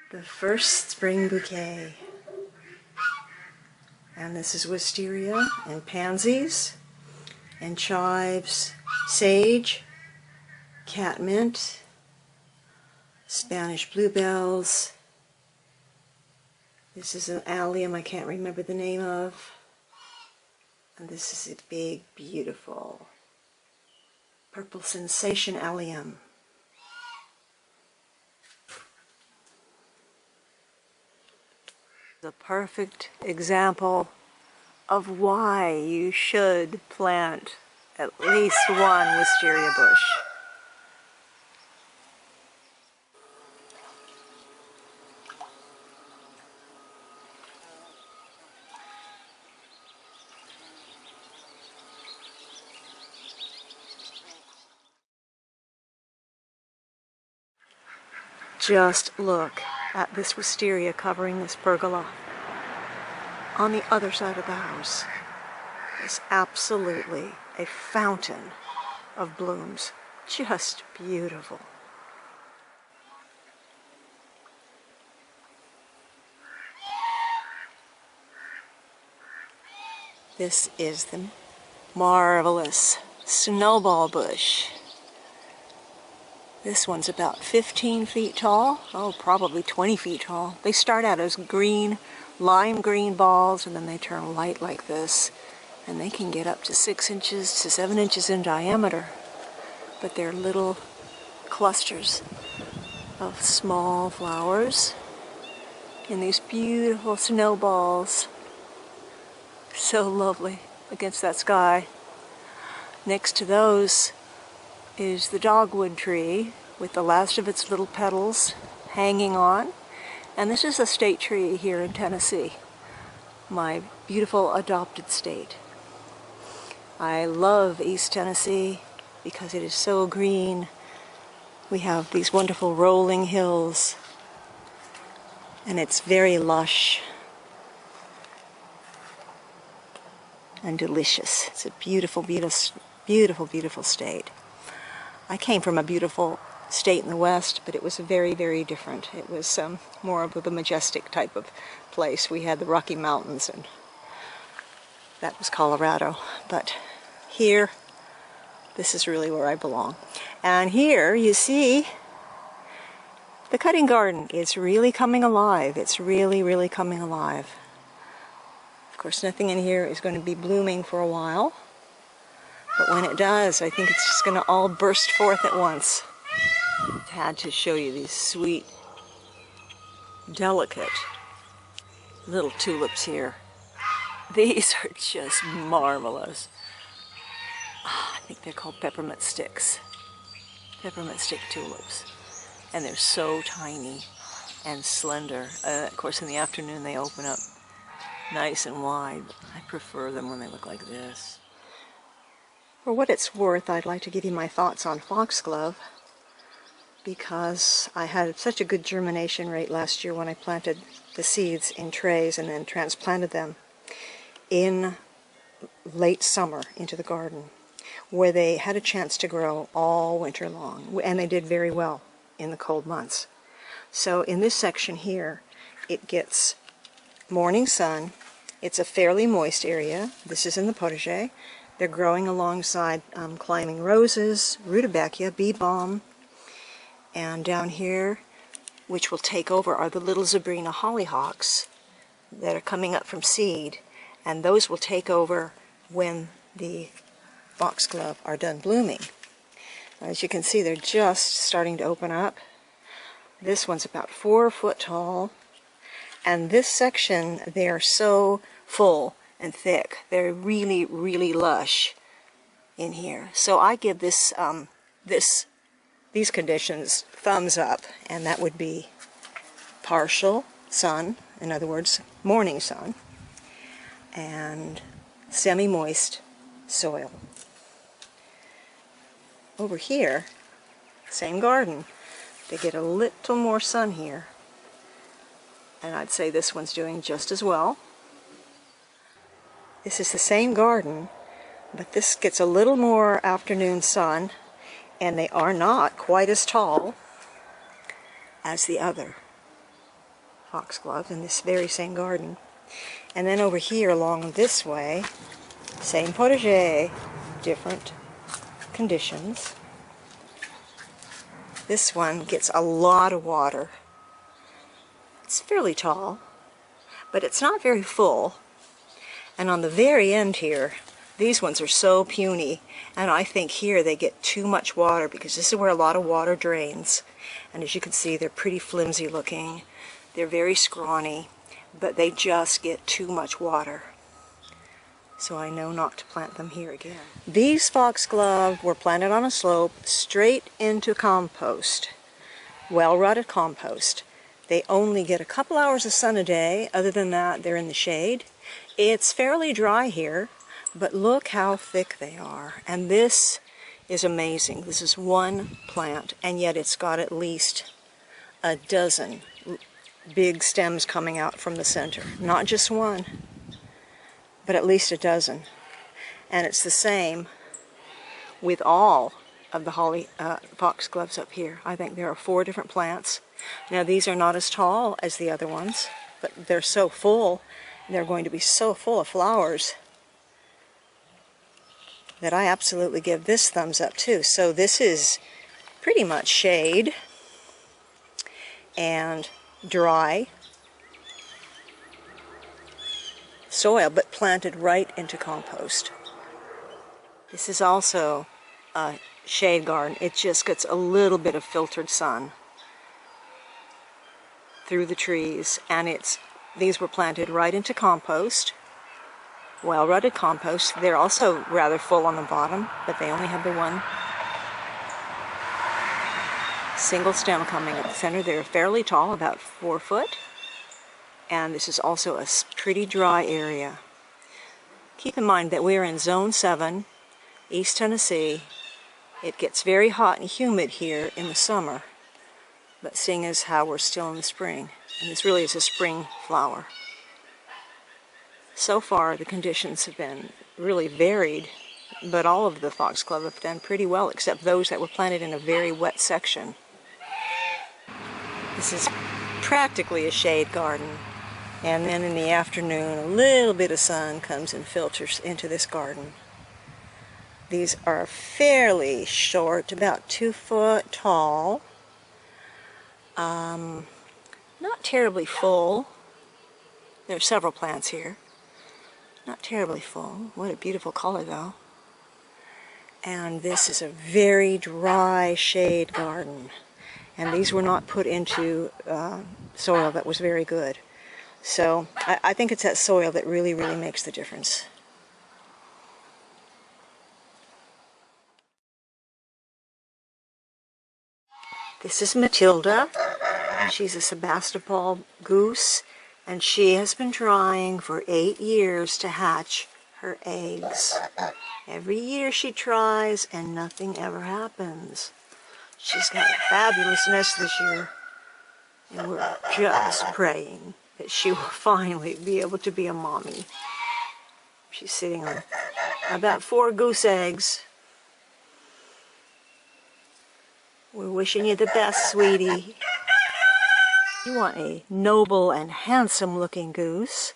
The first spring bouquet. And this is wisteria and pansies and chives, sage, catmint, Spanish bluebells. This is an allium I can't remember the name of. And this is a big, beautiful purple sensation allium. The perfect example of why you should plant at least one wisteria bush. Just look at this wisteria covering this pergola. On the other side of the house is absolutely a fountain of blooms. Just beautiful. This is the marvelous snowball bush. This one's about 15 feet tall. Oh, probably 20 feet tall. They start out as green, lime green balls, and then they turn light like this. And they can get up to 6 inches to 7 inches in diameter. But they're little clusters of small flowers in these beautiful snowballs. So lovely against that sky. Next to those is the dogwood tree with the last of its little petals hanging on. And this is a state tree here in Tennessee, my beautiful adopted state. I love East Tennessee because it is so green. We have these wonderful rolling hills and it's very lush and delicious. It's a beautiful, beautiful, beautiful, beautiful state. I came from a beautiful state in the West, but it was very, very different. It was more of the majestic type of place. We had the Rocky Mountains, and that was Colorado. But here, this is really where I belong. And here, you see, the cutting garden is really coming alive. It's really, really coming alive. Of course, nothing in here is going to be blooming for a while. But when it does, I think it's just going to all burst forth at once. I had to show you these sweet, delicate little tulips here. These are just marvelous. I think they're called peppermint sticks. Peppermint stick tulips. And they're so tiny and slender. Of course, in the afternoon they open up nice and wide. I prefer them when they look like this. For what it's worth, I'd like to give you my thoughts on foxglove because I had such a good germination rate last year when I planted the seeds in trays and then transplanted them in late summer into the garden, where they had a chance to grow all winter long, and they did very well in the cold months. So in this section here, it gets morning sun. It's a fairly moist area. This is in the Protege. They're growing alongside climbing roses, rutabaga, bee balm, and down here, which will take over, are the little Zabrina hollyhocks that are coming up from seed, and those will take over when the foxglove are done blooming. As you can see, they're just starting to open up. This one's about 4 foot tall, and this section, they are so full and thick. They're really, really lush in here. So I give this, these conditions thumbs up, and that would be partial sun, in other words, morning sun, and semi-moist soil. Over here, same garden, they get a little more sun here, and I'd say this one's doing just as well. This is the same garden, but this gets a little more afternoon sun, and they are not quite as tall as the other. foxglove in this very same garden. And then over here along this way, same protege, different conditions. This one gets a lot of water. It's fairly tall, but it's not very full. And on the very end here, these ones are so puny, and I think here they get too much water because this is where a lot of water drains. And as you can see, they're pretty flimsy looking. They're very scrawny, but they just get too much water. So I know not to plant them here again. These foxglove were planted on a slope straight into compost, well-rotted compost. They only get a couple hours of sun a day. Other than that, they're in the shade. It's fairly dry here, but look how thick they are. And this is amazing. This is one plant, and yet it's got at least a dozen big stems coming out from the center. Not just one, but at least a dozen. And it's the same with all of the holly foxgloves up here. I think there are 4 different plants. Now these are not as tall as the other ones, but they're so full, they're going to be so full of flowers that I absolutely give this thumbs up too. So this is pretty much shade and dry soil, but planted right into compost. This is also a shade garden. It just gets a little bit of filtered sun through the trees, and these were planted right into compost, well-rotted compost. They're also rather full on the bottom, but they only have the one single stem coming at the center. They're fairly tall, about 4 foot. And this is also a pretty dry area. Keep in mind that we're in Zone 7, East Tennessee. It gets very hot and humid here in the summer, but seeing as how we're still in the spring, and this really is a spring flower. So far the conditions have been really varied, but all of the foxglove have done pretty well, except those that were planted in a very wet section. This is practically a shade garden. And then in the afternoon, a little bit of sun comes and filters into this garden. These are fairly short, about 2 foot tall. Not terribly full. There are several plants here. Not terribly full. What a beautiful color, though. And this is a very dry shade garden. And these were not put into soil that was very good. So I think it's that soil that really, really makes the difference. This is Matilda. She's a Sebastopol goose, and she has been trying for 8 years to hatch her eggs. Every year she tries, and nothing ever happens. She's got a fabulous nest this year, and we're just praying that she will finally be able to be a mommy. She's sitting on about 4 goose eggs. We're wishing you the best, sweetie. You want a noble and handsome looking goose.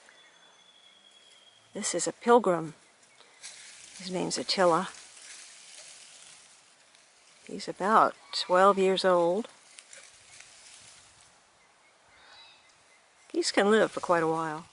This is a pilgrim. His name's Attila. He's about 12 years old. Geese can live for quite a while.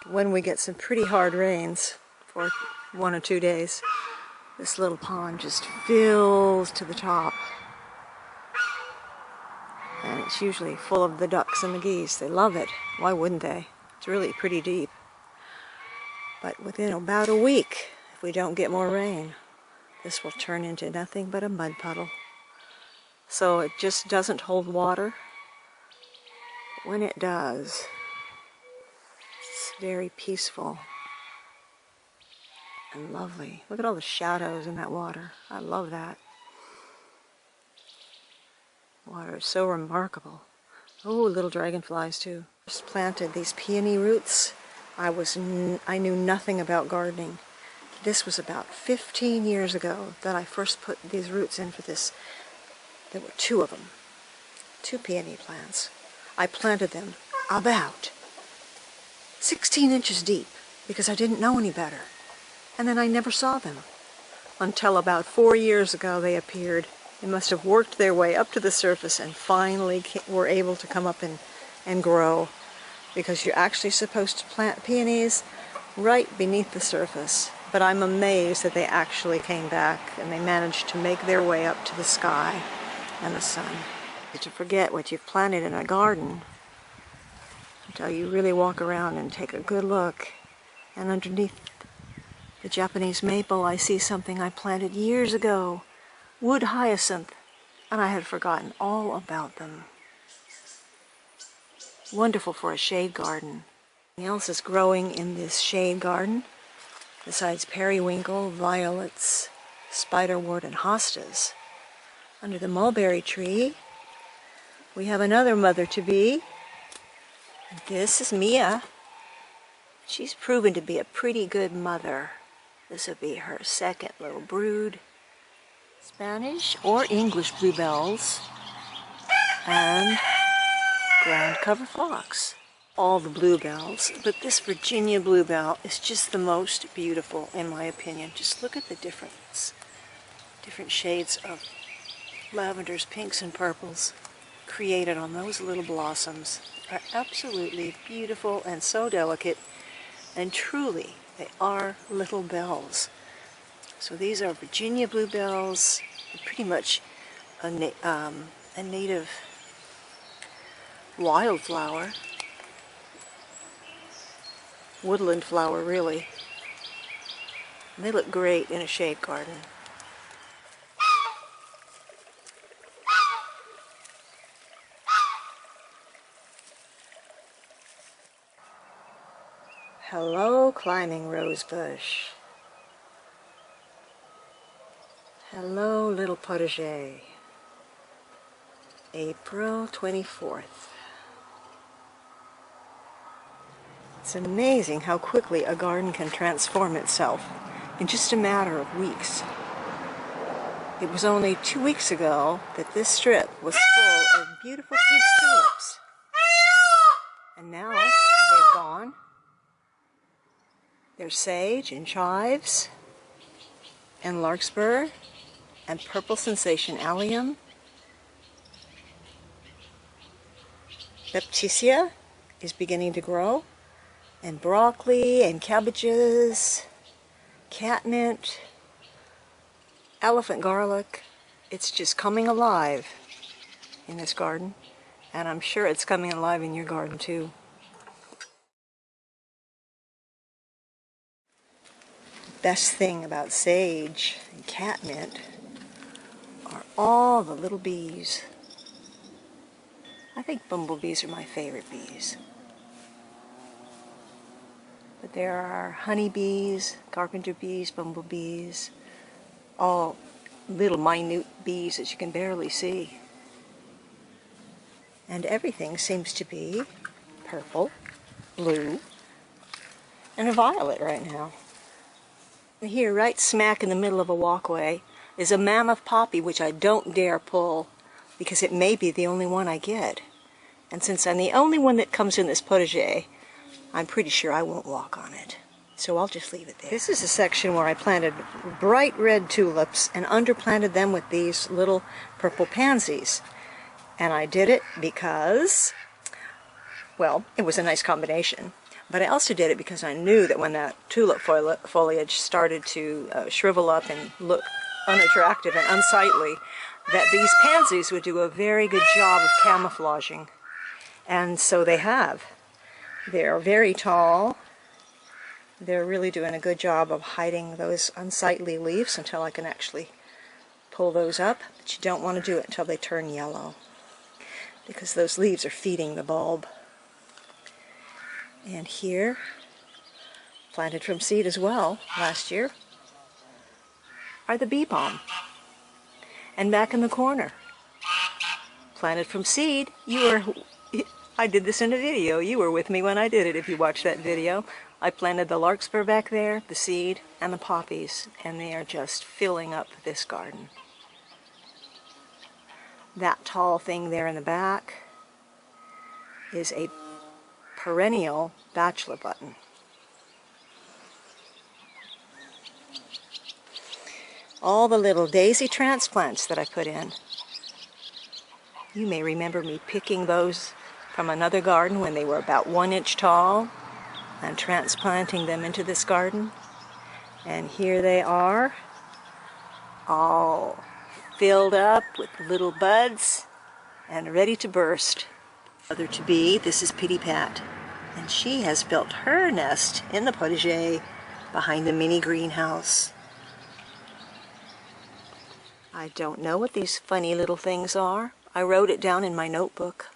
When we get some pretty hard rains for 1 or 2 days, this little pond just fills to the top. And it's usually full of the ducks and the geese. They love it. Why wouldn't they? It's really pretty deep. But within about a week, if we don't get more rain, this will turn into nothing but a mud puddle. So it just doesn't hold water. When it does, it's very peaceful and lovely. Look at all the shadows in that water. I love that. water is so remarkable. Oh, little dragonflies too. Just planted these peony roots. I knew nothing about gardening. This was about 15 years ago that I first put these roots in for this. There were 2 of them, 2 peony plants. I planted them about 16 inches deep because I didn't know any better. And then I never saw them until about 4 years ago they appeared. They must have worked their way up to the surface and finally were able to come up and grow, because you're actually supposed to plant peonies right beneath the surface. But I'm amazed that they actually came back and they managed to make their way up to the sky and the sun. To forget what you've planted in a garden until you really walk around and take a good look. And underneath the Japanese maple, I see something I planted years ago. Wood hyacinth, and I had forgotten all about them. Wonderful for a shade garden. What else is growing in this shade garden besides periwinkle, violets, spiderwort, and hostas? Under the mulberry tree, we have another mother-to-be. This is Mia. She's proven to be a pretty good mother. This will be her second little brood. Spanish or English bluebells and ground cover phlox. All the bluebells, but this Virginia bluebell is just the most beautiful in my opinion. Just look at the difference. Different shades of lavenders, pinks, and purples created on those little blossoms are absolutely beautiful and so delicate, and truly they are little bells. So these are Virginia bluebells, pretty much a native wildflower, woodland flower really. And they look great in a shade garden. Hello, climbing rosebush. Hello, little Protege. April 24th. It's amazing how quickly a garden can transform itself in just a matter of weeks. It was only 2 weeks ago that this strip was full of beautiful pink tulips. And now they've gone. There's sage and chives and larkspur and purple sensation allium. Baptisia is beginning to grow, and broccoli and cabbages, catmint, elephant garlic. It's just coming alive in this garden, and I'm sure it's coming alive in your garden too. Best thing about sage and catmint are all the little bees. I think bumblebees are my favorite bees. But there are honeybees, carpenter bees, bumblebees, all little minute bees that you can barely see. And everything seems to be purple, blue, and a violet right now. Here, right smack in the middle of a walkway, is a mammoth poppy which I don't dare pull because it may be the only one I get. And since I'm the only one that comes in this Protege, I'm pretty sure I won't walk on it. So I'll just leave it there. This is a section where I planted bright red tulips and underplanted them with these little purple pansies. And I did it because, well, it was a nice combination. But I also did it because I knew that when that tulip foliage started to shrivel up and look unattractive and unsightly, that these pansies would do a very good job of camouflaging. And so they have. They're very tall. They're really doing a good job of hiding those unsightly leaves until I can actually pull those up. But you don't want to do it until they turn yellow, because those leaves are feeding the bulb. And here, planted from seed as well last year, are the bee balm. And back in the corner, planted from seed. I did this in a video. You were with me when I did it, if you watched that video. I planted the larkspur back there, the seed, and the poppies, and they are just filling up this garden. That tall thing there in the back is a perennial bachelor button. All the little daisy transplants that I put in. You may remember me picking those from another garden when they were about 1 inch tall and transplanting them into this garden. And here they are, all filled up with little buds and ready to burst. Mother to be, this is Pitty Pat, and she has built her nest in the Protege behind the mini greenhouse. I don't know what these funny little things are. I wrote it down in my notebook.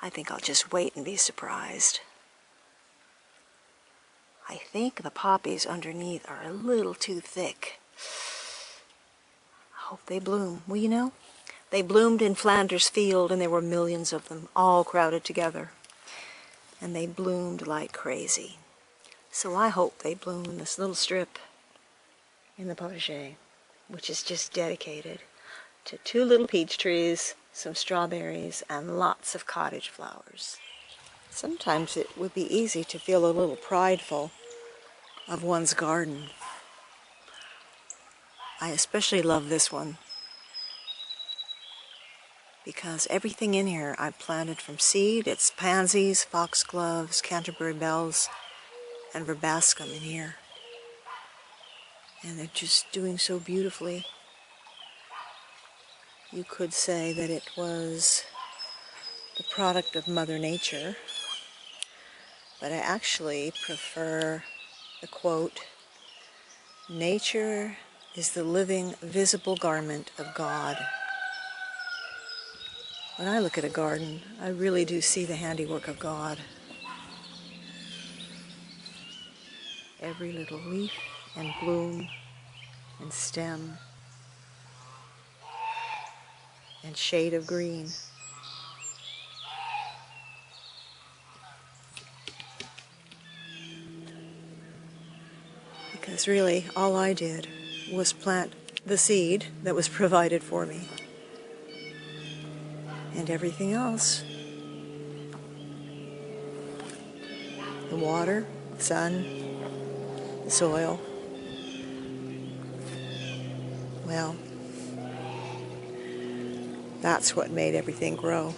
I think I'll just wait and be surprised. I think the poppies underneath are a little too thick. I hope they bloom. Well, you know, they bloomed in Flanders Field and there were millions of them all crowded together. And they bloomed like crazy. So I hope they bloom in this little strip in the Protege, which is just dedicated to 2 little peach trees, some strawberries, and lots of cottage flowers. Sometimes it would be easy to feel a little prideful of one's garden. I especially love this one because everything in here I planted from seed. It's pansies, foxgloves, Canterbury bells, and verbascum in here. And they're just doing so beautifully. You could say that it was the product of Mother Nature, but I actually prefer the quote, "Nature is the living, visible garment of God." When I look at a garden, I really do see the handiwork of God. Every little leaf and bloom and stem and shade of green. Because really, all I did was plant the seed that was provided for me. And everything else, the water, the sun, the soil, well, that's what made everything grow.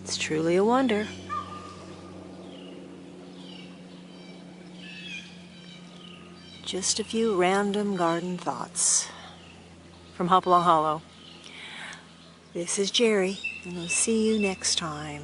It's truly a wonder. Just a few random garden thoughts from Hopalong Hollow. This is Jerry, and I'll see you next time.